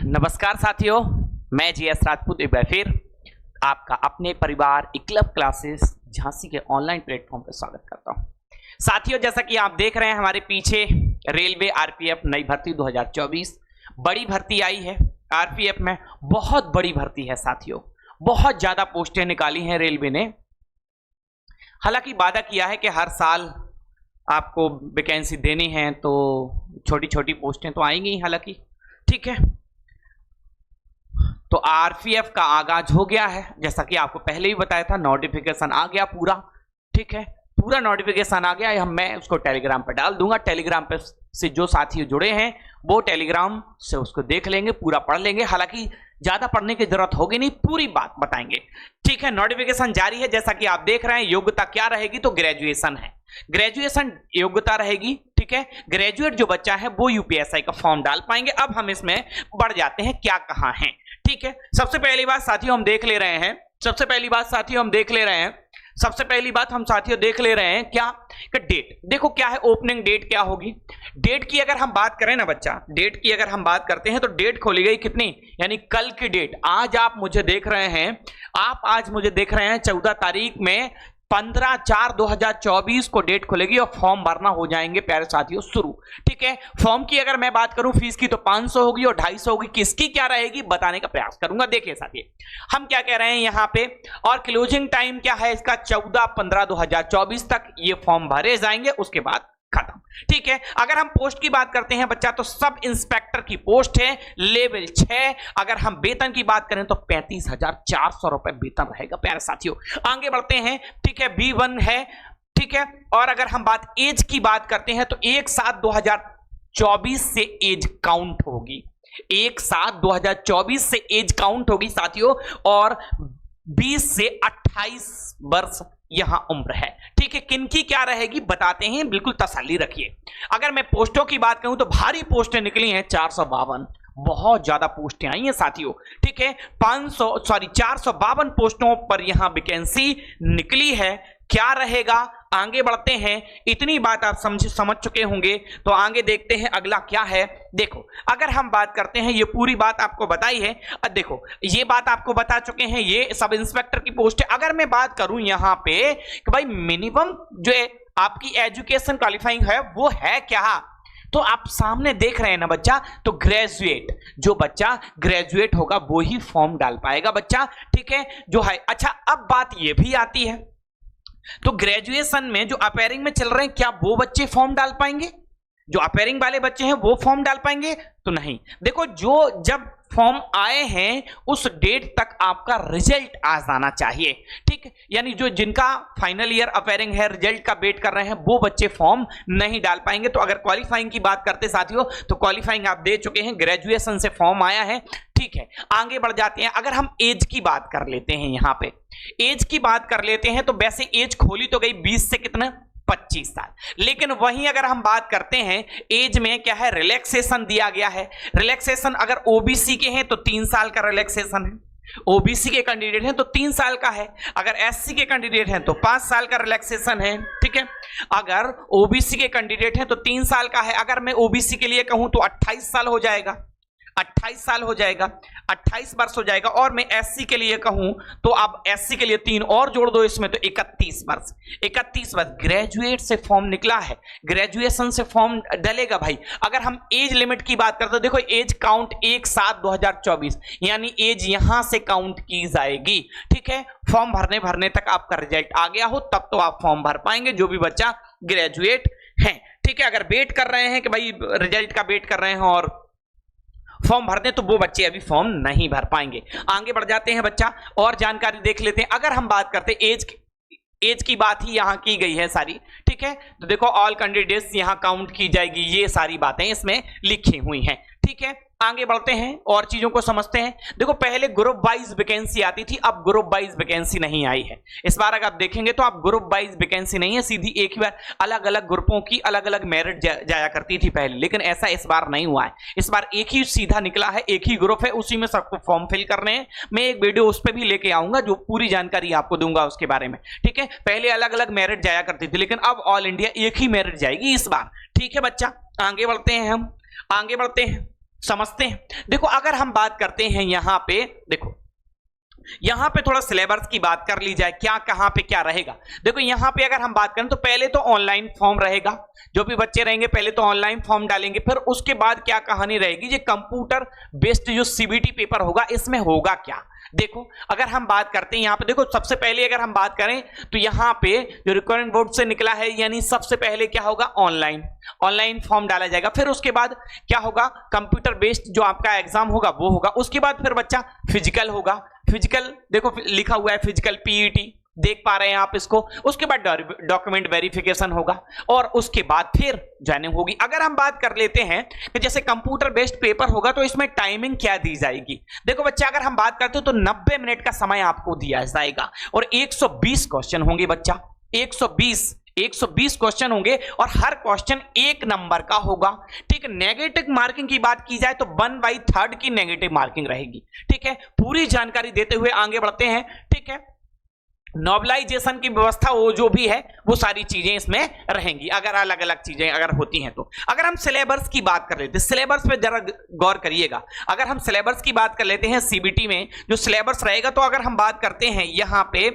नमस्कार साथियों, मैं जीएस राजपूत एक बार फिर आपका अपने परिवार क्लब क्लासेस झांसी के ऑनलाइन प्लेटफॉर्म पर स्वागत करता हूं। साथियों, जैसा कि आप देख रहे हैं हमारे पीछे रेलवे आरपीएफ नई भर्ती 2024 बड़ी भर्ती आई है। आरपीएफ में बहुत बड़ी भर्ती है साथियों, बहुत ज्यादा पोस्टें निकाली हैं रेलवे ने। हालांकि वादा किया है कि हर साल आपको वैकेंसी देनी है, तो छोटी छोटी पोस्टें तो आएंगी हालांकि, ठीक है। तो आरपीएफ का आगाज हो गया है, जैसा कि आपको पहले ही बताया था। नोटिफिकेशन आ गया पूरा, ठीक है, पूरा नोटिफिकेशन आ गया है। मैं उसको टेलीग्राम पर डाल दूंगा। टेलीग्राम पे से जो साथी जुड़े हैं वो टेलीग्राम से उसको देख लेंगे, पूरा पढ़ लेंगे। हालांकि ज्यादा पढ़ने की जरूरत होगी नहीं, पूरी बात बताएंगे, ठीक है। नोटिफिकेशन जारी है, जैसा कि आप देख रहे हैं। योग्यता क्या रहेगी, तो ग्रेजुएशन है, ग्रेजुएशन योग्यता रहेगी, ठीक है। ग्रेजुएट जो बच्चा है वो यूपीएससी का फॉर्म डाल पाएंगे। अब हम इसमें बढ़ जाते हैं, क्या कहाँ है, ठीक है। सबसे पहली बात साथियों हम देख ले रहे हैं, सबसे पहली बात हम साथियों देख ले रहे हैं क्या कि डेट। देखो क्या है, ओपनिंग डेट क्या होगी। डेट की अगर हम बात करें ना बच्चा, डेट की अगर हम बात करते हैं तो डेट खोली गई कितनी, यानी कल की डेट। आज आप मुझे देख रहे हैं, आज मुझे देख रहे हैं 14 तारीख में 15/4/2024 को डेट खुलेगी और फॉर्म भरना हो जाएंगे प्यारे साथियों शुरू, ठीक है। फॉर्म की अगर मैं बात करूं फीस की तो 500 होगी और 250 होगी। किसकी क्या रहेगी बताने का प्रयास करूंगा। देखिए साथियों हम क्या कह रहे हैं यहां पे, और क्लोजिंग टाइम क्या है इसका, 14/15/2024 तक ये फॉर्म भरे जाएंगे, उसके बाद खत्म, ठीक है। अगर हम पोस्ट की बात करते हैं बच्चा, तो सब इंस्पेक्टर की पोस्ट है, लेवल 6। अगर हम वेतन की बात करें तो 35,400 रुपए वेतन रहेगा प्यारे साथियों। आगे बढ़ते हैं, ठीक है। B1 है, ठीक है। और अगर हम एज की बात करते हैं तो 1/7/2024 से एज काउंट होगी, 1/7/2024 से एज काउंट होगी साथियों। और 20 से 28 वर्ष यहां उम्र है, ठीक है। किनकी क्या रहेगी बताते हैं, बिल्कुल तसल्ली रखिए। अगर मैं पोस्टों की बात करूं तो भारी पोस्टें निकली हैं, 452, बहुत ज्यादा पोस्टें आई हैं साथियों, ठीक है। 452 पोस्टों पर यहां वैकेंसी निकली है। क्या रहेगा, आगे बढ़ते हैं। इतनी बात आप समझ चुके होंगे, तो आगे देखते हैं अगला क्या है। देखो अगर हम बात करते हैं, ये पूरी बात आपको बताई है। देखो ये बात आपको बता चुके हैं, ये सब इंस्पेक्टर की पोस्ट है। अगर मैं बात करूं यहां पे कि भाई मिनिमम जो है आपकी एजुकेशन क्वालिफाइंग है वो है क्या, तो आप सामने देख रहे हैं ना बच्चा, तो ग्रेजुएट, जो बच्चा ग्रेजुएट होगा वो ही फॉर्म डाल पाएगा बच्चा, ठीक है, जो है। अच्छा अब बात ये भी आती है, तो ग्रेजुएशन में जो अपेयरिंग में चल रहे हैं, क्या वो बच्चे फॉर्म डाल पाएंगे, जो अपेयरिंग वाले बच्चे हैं वो फॉर्म डाल पाएंगे, तो नहीं। देखो जो जब फॉर्म आए हैं उस डेट तक आपका रिजल्ट आ जाना चाहिए, ठीक, यानी जो जिनका फाइनल ईयर अपेयरिंग है, रिजल्ट का वेट कर रहे हैं, वो बच्चे फॉर्म नहीं डाल पाएंगे। तो अगर क्वालिफाइंग की बात करते साथियों, तो क्वालिफाइंग आप दे चुके हैं, ग्रेजुएशन से फॉर्म आया है, ठीक है। आगे बढ़ जाते हैं। अगर हम एज की बात कर लेते हैं, यहां पे एज की बात कर लेते हैं, तो वैसे एज खोली तो गई 20 से कितना, 25 साल, लेकिन वहीं अगर हम बात करते हैं एज में क्या है, रिलैक्सेशन दिया गया है। रिलैक्सेशन अगर ओबीसी के हैं तो 3 साल का रिलैक्सेशन है, ओबीसी के कैंडिडेट हैं तो 3 साल का है। अगर एससी के कैंडिडेट हैं तो 5 साल का रिलैक्सेशन है, ठीक है। अगर ओबीसी के कैंडिडेट हैं तो 3 साल का है। अगर मैं ओबीसी के लिए कहूं तो 28 साल हो जाएगा, 28 साल हो जाएगा, 28 वर्ष हो जाएगा। और मैं एससी के लिए कहूं तो अब एससी के लिए 3 और जोड़ दो इसमें, तो 31 वर्ष, 31 वर्ष। ग्रेजुएट से फॉर्म निकला है, ग्रेजुएशन से फॉर्म डलेगा भाई। अगर हम एज लिमिट की बात करते हैं, देखो एज काउंट 1/7/2024, यानी एज यहां से काउंट की जाएगी, ठीक है। फॉर्म भरने तक आपका रिजल्ट आ गया हो तब तो आप फॉर्म भर पाएंगे, जो भी बच्चा ग्रेजुएट है, ठीक है। अगर वेट कर रहे हैं कि भाई रिजल्ट का वेट कर रहे हैं और फॉर्म भर दें, तो वो बच्चे अभी फॉर्म नहीं भर पाएंगे। आगे बढ़ जाते हैं बच्चा, और जानकारी देख लेते हैं। अगर हम बात करते हैं एज की बात ही यहां की गई है सारी, ठीक है। तो देखो ऑल कैंडिडेट्स यहां काउंट की जाएगी, ये सारी बातें इसमें लिखी हुई हैं, ठीक है। आगे बढ़ते हैं और चीजों को समझते हैं। देखो पहले ग्रुप वाइज वैकेंसी आती थी, अब ग्रुप वाइज वैकेंसी नहीं आई है इस बार। अगर आप देखेंगे तो आप ग्रुप वाइज वैकेंसी नहीं है, सीधी एक ही बार अलग अलग ग्रुपों की अलग अलग मेरिट जाया करती थी पहले, लेकिन ऐसा इस बार नहीं हुआ है। इस बार एक ही सीधा निकला है, एक ही ग्रुप है, उसी में सबको फॉर्म फिल करने हैं। मैं एक वीडियो उस पर भी लेके आऊंगा जो पूरी जानकारी आपको दूंगा उसके बारे में, ठीक है। पहले अलग अलग मेरिट जाया करती थी, लेकिन अब ऑल इंडिया एक ही मेरिट जाएगी इस बार, ठीक है बच्चा। आगे बढ़ते हैं, हम आगे बढ़ते हैं। समझते हैं। देखो अगर हम बात करते हैं यहां पे, देखो यहां पे थोड़ा सिलेबस की बात कर ली जाए, क्या कहां पे क्या रहेगा। देखो यहां पे अगर हम बात करें तो पहले तो ऑनलाइन फॉर्म रहेगा, जो भी बच्चे रहेंगे पहले तो ऑनलाइन फॉर्म डालेंगे, फिर उसके बाद क्या कहानी रहेगी, ये कंप्यूटर बेस्ड जो सीबीटी पेपर होगा इसमें होगा क्या। देखो अगर हम बात करते हैं यहां पे, देखो सबसे पहले अगर हम बात करें तो यहां पे जो रिक्वायरमेंट बोर्ड से निकला है, यानी सबसे पहले क्या होगा, ऑनलाइन फॉर्म डाला जाएगा, फिर उसके बाद क्या होगा, कंप्यूटर बेस्ड जो आपका एग्जाम होगा वो होगा, उसके बाद फिर बच्चा फिजिकल होगा, फिजिकल देखो लिखा हुआ है फिजिकल पीईटी, देख पा रहे हैं आप इसको, उसके बाद डॉक्यूमेंट वेरिफिकेशन होगा और उसके बाद फिर ज्वाइनिंग होगी। अगर हम बात कर लेते हैं कि जैसे कंप्यूटर बेस्ड पेपर होगा तो इसमें टाइमिंग क्या दी जाएगी। देखो बच्चा अगर हम बात करते हो तो 90 मिनट का समय आपको दिया जाएगा और 120 क्वेश्चन होंगे बच्चा, 120 क्वेश्चन होंगे और हर क्वेश्चन 1 नंबर का होगा। ठीक है, नेगेटिव मार्किंग की बात की जाए तो 1/3 की नेगेटिव मार्किंग रहेगी। ठीक है, पूरी जानकारी देते हुए आगे बढ़ते हैं। ठीक है, नॉर्मलाइजेशन की व्यवस्था वो जो भी है वो सारी चीजें इसमें रहेंगी, अगर अलग अलग चीजें अगर होती हैं तो। अगर हम सिलेबस की बात कर लेते हैं, सिलेबस पे जरा गौर करिएगा, अगर हम सिलेबस की बात कर लेते हैं सीबीटी में जो सिलेबस रहेगा, तो अगर हम बात करते हैं यहां पे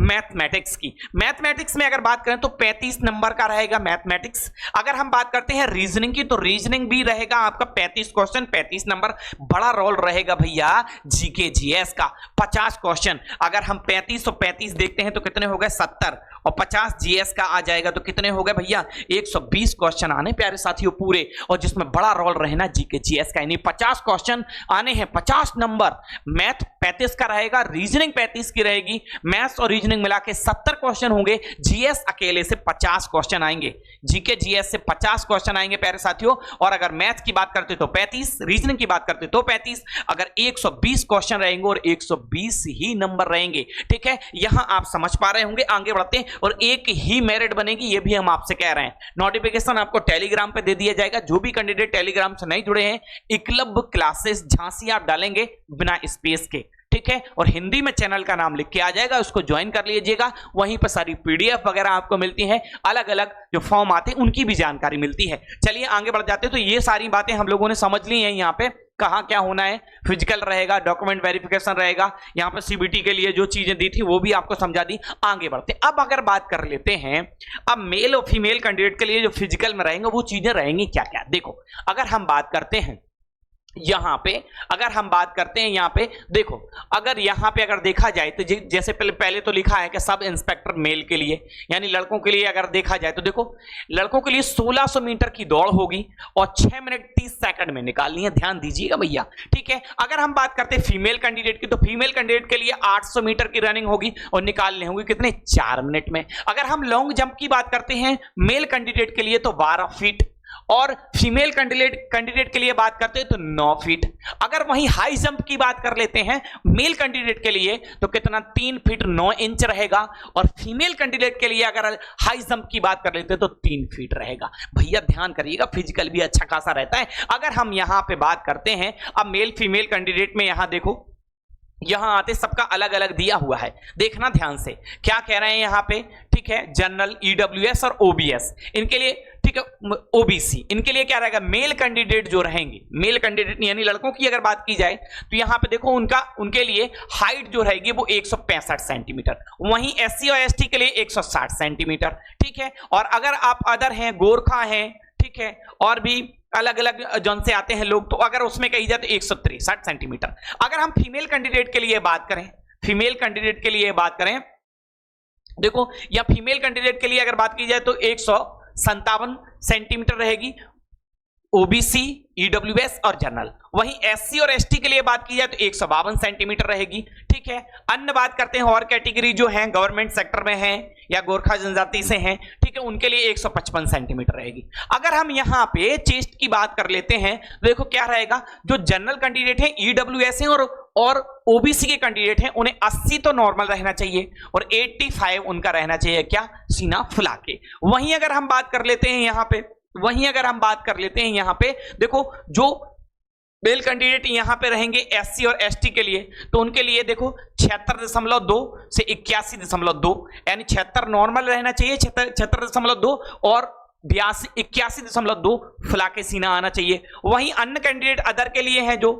मैथमेटिक्स की, मैथमेटिक्स में अगर बात करें तो 35 नंबर का रहेगा मैथमेटिक्स। अगर हम बात करते हैं रीजनिंग की तो रीजनिंग भी रहेगा आपका 35 क्वेश्चन, 35 नंबर। बड़ा रोल रहेगा भैया जीके जीएस का, 50 क्वेश्चन। अगर हम 35 और 35 देखते हैं तो कितने हो गए, 70, और 50 जीएस का आ जाएगा तो कितने हो गए भैया, 120 क्वेश्चन आने प्यारे साथियों पूरे, और जिसमें बड़ा रोल रहना जीके जीएस का, यानी 50 क्वेश्चन आने हैं, 50 नंबर। मैथ 35 का रहेगा, रीजनिंग 35 की रहेगी, मैथ्स और रीजनिंग मिला के 70 क्वेश्चन होंगे, जीएस अकेले से 50 क्वेश्चन आएंगे, जीके जीएस से 50 क्वेश्चन आएंगे प्यारे साथियों। और अगर मैथ की बात करते तो 35, रीजनिंग की बात करते तो 35, अगर 120 क्वेश्चन रहेंगे और 120 ही नंबर रहेंगे। ठीक है, यहां आप समझ पा रहे होंगे। आगे बढ़ते हैं, और एक ही मेरिट बनेगी, ये भी हम आपसे कह रहे हैं। नोटिफिकेशन आपको टेलीग्राम पे दे दिया जाएगा, जो भी कैंडिडेट टेलीग्राम से नहीं जुड़े हैं, एकलव्य क्लासेस झांसी आप डालेंगे बिना स्पेस के। ठीक है, और हिंदी में चैनल का नाम लिख के आ जाएगा, उसको ज्वाइन कर लीजिएगा, वहीं पर सारी पीडीएफ वगैरह आपको मिलती है, अलग अलग जो फॉर्म आते हैं उनकी भी जानकारी मिलती है। चलिए आगे बढ़ जाते हैं। तो ये सारी बातें हम लोगों ने समझ ली हैं, यहाँ पे कहाँ क्या होना है, फिजिकल रहेगा, डॉक्यूमेंट वेरिफिकेशन रहेगा, यहाँ पे सीबीटी के लिए जो चीजें दी थी वो भी आपको समझा दी। आगे बढ़ते अब अगर बात कर लेते हैं, अब मेल और फीमेल कैंडिडेट के लिए जो फिजिकल में रहेंगे वो चीजें रहेंगी क्या क्या। देखो अगर हम बात करते हैं यहां पे, अगर हम बात करते हैं यहां पे, देखो अगर यहां पे अगर देखा जाए तो जैसे पहले तो लिखा है कि सब इंस्पेक्टर मेल के लिए, यानी लड़कों के लिए अगर देखा जाए तो देखो लड़कों के लिए 1600 मीटर की दौड़ होगी और 6 मिनट 30 सेकंड में निकालनी है, ध्यान दीजिएगा भैया। ठीक है, अगर हम बात करते हैं फीमेल कैंडिडेट की तो फीमेल कैंडिडेट के लिए 800 मीटर की रनिंग होगी और निकालने होंगे कितने, 4 मिनट में। अगर हम लॉन्ग जंप की बात करते हैं मेल कैंडिडेट के लिए तो 12 फीट, और फीमेल कैंडिडेट के लिए बात करते हैं तो 9 फीट। अगर वहीं हाई जंप की बात कर लेते हैं मेल कैंडिडेट के लिए तो कितना, 3 फीट 9 इंच रहेगा, और फीमेल कैंडिडेट के लिए अगर हाई जंप की बात कर लेते हैं तो 3 फीट रहेगा। भैया ध्यान करिएगा, फिजिकल भी अच्छा खासा रहता है। अगर हम यहां पे बात करते हैं अब मेल फीमेल कैंडिडेट में, यहां देखो यहां आते सबका अलग अलग दिया हुआ है, देखना ध्यान से क्या कह रहे हैं यहां पे। ठीक है, जनरल, ईडब्ल्यूएस और ओबीएस इनके लिए, ठीक है, ओबीसी इनके लिए क्या रहेगा, मेल कैंडिडेट जो रहेंगे, मेल कैंडिडेट यानी लड़कों की अगर बात की जाए तो यहां पे देखो उनके लिए हाइट जो रहेगी वो 165 सेंटीमीटर, वहीं एससी और एसटी के लिए 160 सेंटीमीटर। ठीक है, और अगर आप अदर हैं, गोरखा हैं, ठीक है, और भी अलग अलग जोन से आते हैं लोग, तो अगर उसमें कही जाए तो 163 सेंटीमीटर। अगर हम फीमेल कैंडिडेट के लिए बात करें, फीमेल कैंडिडेट के लिए बात करें, देखो या फीमेल कैंडिडेट के लिए अगर बात की जाए तो 157 सेंटीमीटर रहेगी, ओबीसी, ईडब्ल्यूएस और जनरल। वहीं एससी और एसटी के लिए बात की जाए तो 152 सेंटीमीटर रहेगी। ठीक है, अन्य बात करते हैं और कैटेगरी जो हैं गवर्नमेंट सेक्टर में हैं या गोरखा जनजाति से हैं, ठीक है, उनके लिए 155 सेंटीमीटर रहेगी। अगर हम यहां पे चेस्ट की बात कर लेते हैं तो देखो क्या रहेगा, जो जनरल कैंडिडेट है, ईडब्ल्यूएस हैं और ओबीसी के कैंडिडेट हैं, उन्हें 80 तो नॉर्मल रहना चाहिए और 85 उनका रहना चाहिए क्या, सीना फुला के। वहीं अगर हम बात कर लेते हैं यहां पे, देखो जो मेल कैंडिडेट यहां पे रहेंगे एससी और एसटी के लिए, तो उनके लिए देखो 76.2 से 81.2, यानी 76 नॉर्मल रहना चाहिए, 76.2 और 81.2 फुलाके सीना आना चाहिए। वहीं अन्य कैंडिडेट अदर के लिए है जो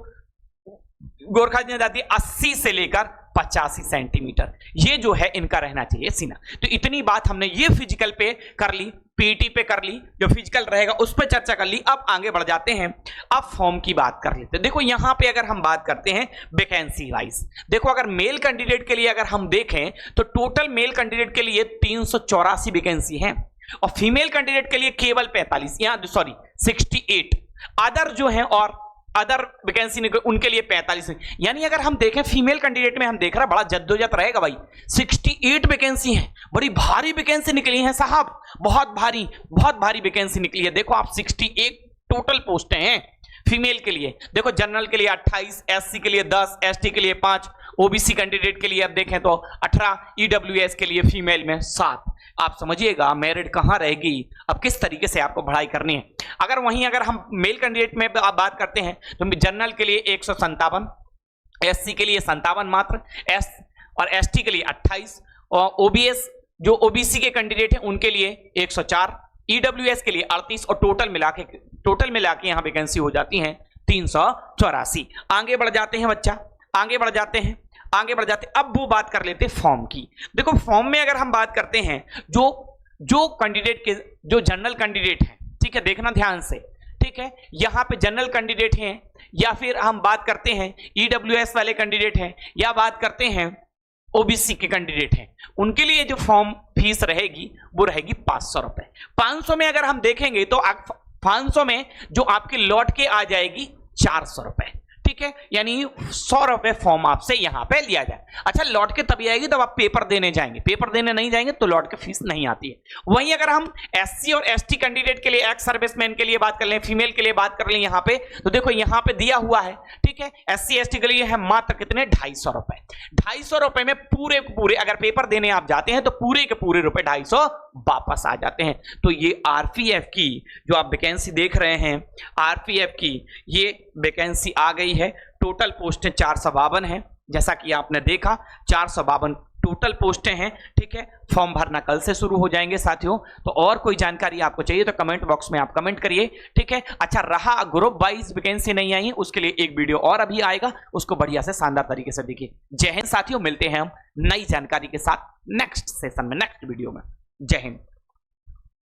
गोरखा जनजाति 80 से लेकर 85 सेंटीमीटर, ये जो है इनका रहना चाहिए सीना। तो इतनी बात हमने ये फिजिकल पे कर ली, पीटी पे कर ली, जो फिजिकल रहेगा उस पर चर्चा कर ली। अब आगे बढ़ जाते हैं, अब फॉर्म की बात कर लेते हैं। देखो यहां पे अगर हम बात करते हैं वैकेंसी वाइज, देखो अगर मेल कैंडिडेट के लिए अगर हम देखें तो टोटल मेल कैंडिडेट के लिए 384 वैकेंसी है और फीमेल कैंडिडेट के लिए केवल 45, यहां सॉरी 68, अदर जो है और अदर वैकेंसी उनके लिए 45 है। यानी अगर हम देखें फीमेल कैंडिडेट में हम देख रहे हैं बड़ा जद्दोजहद रहेगा भाई। 68 वैकेंसी है, बड़ी भारी वैकेंसी निकली है साहब, बहुत भारी वैकेंसी निकली है। देखो आप 68 टोटल पोस्टें हैं फीमेल के लिए। देखो जनरल के लिए 28, एससी के लिए 10, एसटी के लिए 5, ओबीसी कैंडिडेट के लिए अब देखें तो 18, ईडब्ल्यूएस के लिए फीमेल में 7। आप समझिएगा मेरिट कहां रहेगी, अब किस तरीके से आपको पढ़ाई करनी है। अगर हम मेल कैंडिडेट में बात करते हैं तो जनरल के लिए 157, एससी के लिए 57 मात्र, एस और एसटी के लिए 28 और ओबीएस जो ओबीसी के कैंडिडेट हैं उनके लिए 104, ईडब्ल्यूएस के लिए 38 और टोटल मिला के यहां वैकेंसी हो जाती हैं 384। आगे बढ़ जाते हैं बच्चा, आगे बढ़ जाते हैं। अब वो बात कर लेते हैं फॉर्म की। देखो फॉर्म में अगर हम बात करते हैं जो कैंडिडेट के जो जनरल कैंडिडेट हैं, ठीक है, देखना ध्यान से, ठीक है, यहां पे जनरल कैंडिडेट हैं या फिर हम बात करते हैं ईडब्ल्यूएस वाले कैंडिडेट हैं या बात करते हैं ओबीसी के कैंडिडेट हैं, उनके लिए जो फॉर्म फीस रहेगी वो रहेगी 500 रुपए। 500 में अगर हम देखेंगे तो 500 में जो आपके लौट के आ जाएगी 400 रुपए, ठीक है, यानी 100 रुपए फॉर्म आपसे यहां पे लिया जाए। अच्छा लौट के तभी आएगी जब आप पेपर देने जाएंगे, पेपर देने नहीं जाएंगे तो लौट के फीस नहीं आती है। वहीं अगर हम एससी और एसटी कैंडिडेट के लिए, एक्स सर्विसमैन के लिए बात कर लें, फीमेल के लिए बात कर लें यहां पे, तो देखो यहां पे दिया हुआ है, ठीक है, एससी एसटी के लिए है मात्र कितने 250 रुपए। 250 रुपए में पूरे अगर पेपर देने आप जाते हैं तो पूरे के पूरे रुपए 250 वापस आ जाते हैं। तो ये आरपीएफ की जो आप वैकेंसी देख रहे हैं, आरपीएफ की ये वैकेंसी आ गई है। टोटल पोस्टें 452 हैं, जैसा कि आपने देखा 452 टोटल पोस्टें हैं, ठीक है। फॉर्म भरना कल से शुरू हो जाएंगे साथियों। तो और कोई जानकारी आपको चाहिए तो कमेंट बॉक्स में आप कमेंट करिए, ठीक है। अच्छा रहा ग्रुप वाइज वैकेंसी नहीं आई है, उसके लिए एक वीडियो और अभी आएगा, उसको बढ़िया से शानदार तरीके से देखिए। जय हिंद साथियों, मिलते हैं हम नई जानकारी के साथ नेक्स्ट सेशन में, नेक्स्ट वीडियो में। जय हिंद।